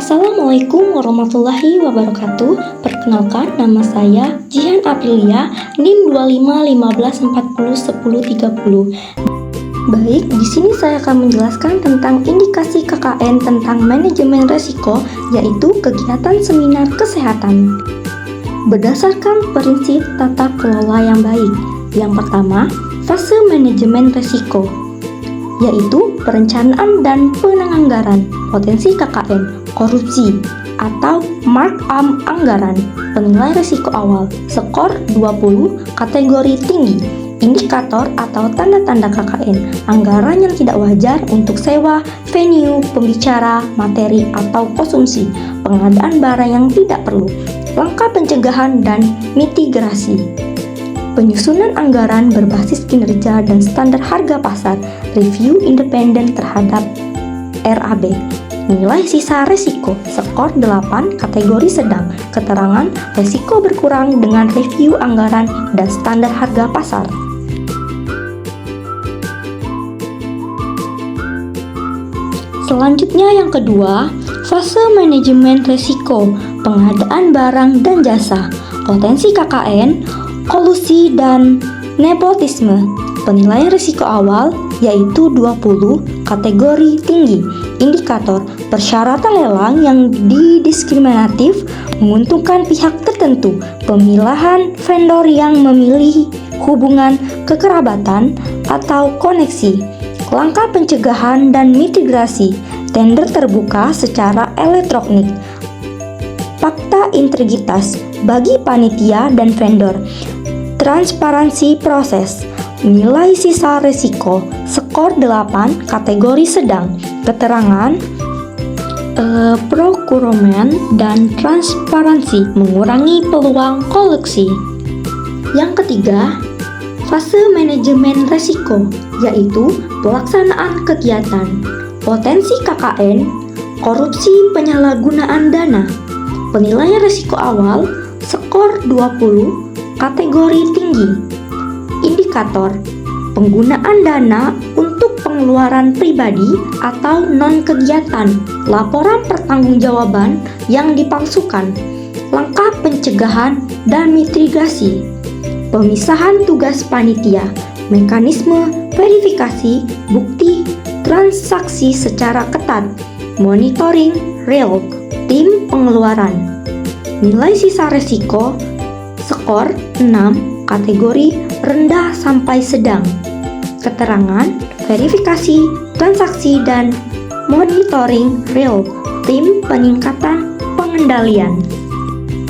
Assalamualaikum warahmatullahi wabarakatuh. Perkenalkan, nama saya Jihan Aprilia, NIM 2515401030. Baik, di sini saya akan menjelaskan tentang indikasi KKN tentang manajemen resiko, yaitu kegiatan seminar kesehatan. Berdasarkan prinsip tata kelola yang baik. Yang pertama, fase manajemen resiko, yaitu perencanaan dan penganggaran potensi KKN, korupsi atau markup anggaran, penilaian risiko awal, skor 20, kategori tinggi, indikator atau tanda-tanda KKN, anggaran yang tidak wajar untuk sewa, venue, pembicara, materi atau konsumsi, pengadaan barang yang tidak perlu, langkah pencegahan dan mitigasi. Penyusunan anggaran berbasis kinerja dan standar harga pasar, review independen terhadap RAB. Nilai sisa resiko, skor 8, kategori sedang, keterangan resiko berkurang dengan review anggaran dan standar harga pasar. Selanjutnya yang kedua, fase manajemen resiko, pengadaan barang dan jasa, potensi KKN, kolusi dan nepotisme. Penilaian risiko awal yaitu 20, kategori tinggi, indikator persyaratan lelang yang didiskriminatif, menguntungkan pihak tertentu, pemilihan vendor yang memilih hubungan kekerabatan atau koneksi, langkah pencegahan dan mitigasi, tender terbuka secara elektronik, fakta integritas bagi panitia dan vendor, transparansi proses, nilai sisa resiko, skor 8, kategori sedang, keterangan procurement dan transparansi, mengurangi peluang kolusi. Yang ketiga, fase manajemen resiko, yaitu pelaksanaan kegiatan, potensi KKN, korupsi penyalahgunaan dana, penilaian risiko awal, skor 20, kategori tinggi, indikator penggunaan dana untuk pengeluaran pribadi atau non-kegiatan, laporan pertanggungjawaban yang dipalsukan, langkah pencegahan dan mitigasi, pemisahan tugas panitia, mekanisme verifikasi bukti transaksi secara ketat, monitoring real, tim pengeluaran, nilai sisa resiko, skor 6, kategori rendah sampai sedang, keterangan, verifikasi, transaksi, dan monitoring real, tim peningkatan pengendalian.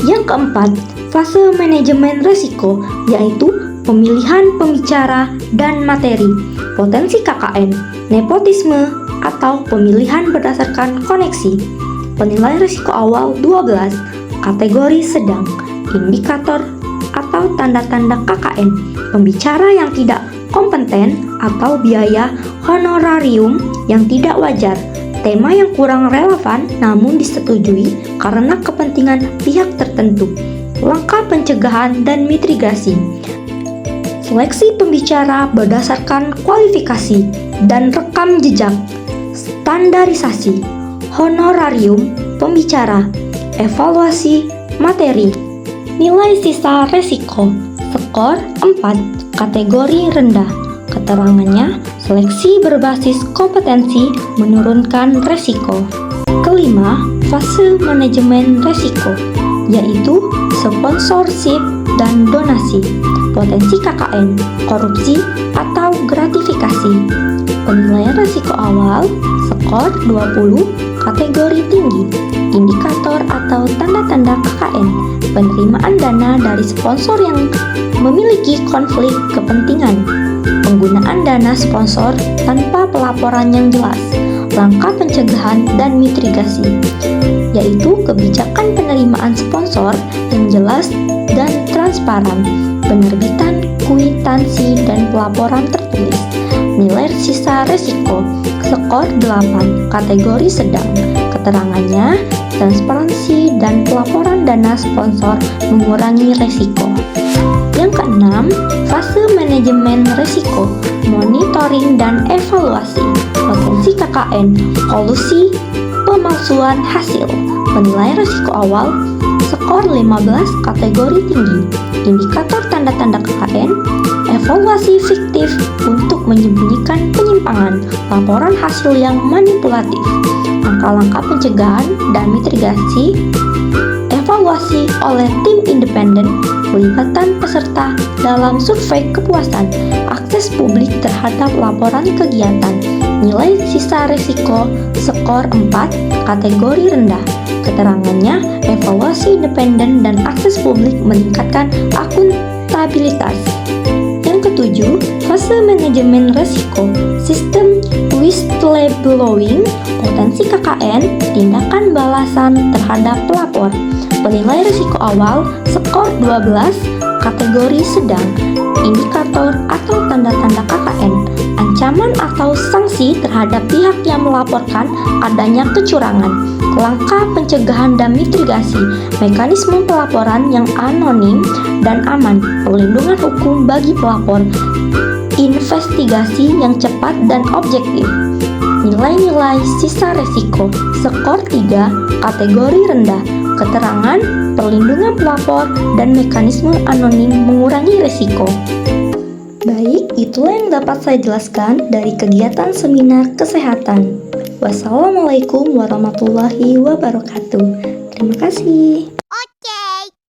Yang keempat, fase manajemen risiko, yaitu pemilihan pembicara dan materi, potensi KKN, nepotisme, atau pemilihan berdasarkan koneksi, penilaian risiko awal 12, kategori sedang, indikator atau tanda-tanda KKN, pembicara yang tidak kompeten atau biaya honorarium yang tidak wajar, tema yang kurang relevan namun disetujui karena kepentingan pihak tertentu, langkah pencegahan dan mitigasi, seleksi pembicara berdasarkan kualifikasi dan rekam jejak, standarisasi, honorarium pembicara, evaluasi materi, nilai sisa resiko, skor 4, kategori rendah, keterangannya seleksi berbasis kompetensi menurunkan resiko. Kelima, fase manajemen resiko, yaitu sponsorship dan donasi, potensi KKN, korupsi atau gratifikasi, penilaian resiko awal, skor 20, kategori tinggi, indikator atau tanda-tanda KKN, penerimaan dana dari sponsor yang memiliki konflik kepentingan, penggunaan dana sponsor tanpa pelaporan yang jelas, langkah pencegahan dan mitigasi, yaitu kebijakan penerimaan sponsor yang jelas dan transparan, penerbitan kwitansi dan pelaporan tertulis, nilai sisa resiko, skor 8, kategori sedang, keterangannya transparansi dan pelaporan dana sponsor mengurangi resiko. Yang keenam, fase manajemen resiko, monitoring dan evaluasi, potensi KKN, kolusi pemalsuan hasil. Penilaian risiko awal, skor 15 kategori tinggi, indikator tanda-tanda KKN, evaluasi fiktif untuk menyembunyikan penyimpangan, laporan hasil yang manipulatif, langkah-langkah pencegahan dan mitigasi, evaluasi oleh tim independen, pelibatan peserta dalam survei kepuasan, akses publik terhadap laporan kegiatan, nilai sisa risiko, skor 4, kategori rendah. Keterangannya, evaluasi independen dan akses publik meningkatkan akuntabilitas. Yang ketujuh, fase manajemen risiko, sistem whistleblowing, potensi KKN, tindakan balasan terhadap pelapor. Penilaian risiko awal, skor 12, kategori sedang, indikator atau tanda-tanda KKN, ancaman atau sanksi terhadap pihak yang melaporkan adanya kecurangan, langkah pencegahan dan mitigasi, mekanisme pelaporan yang anonim dan aman, perlindungan hukum bagi pelapor, investigasi yang cepat dan objektif. Nilai-nilai sisa resiko, skor 3, kategori rendah, keterangan, perlindungan pelapor, dan mekanisme anonim mengurangi risiko. Baik, itulah yang dapat saya jelaskan dari kegiatan seminar kesehatan. Wassalamualaikum warahmatullahi wabarakatuh. Terima kasih.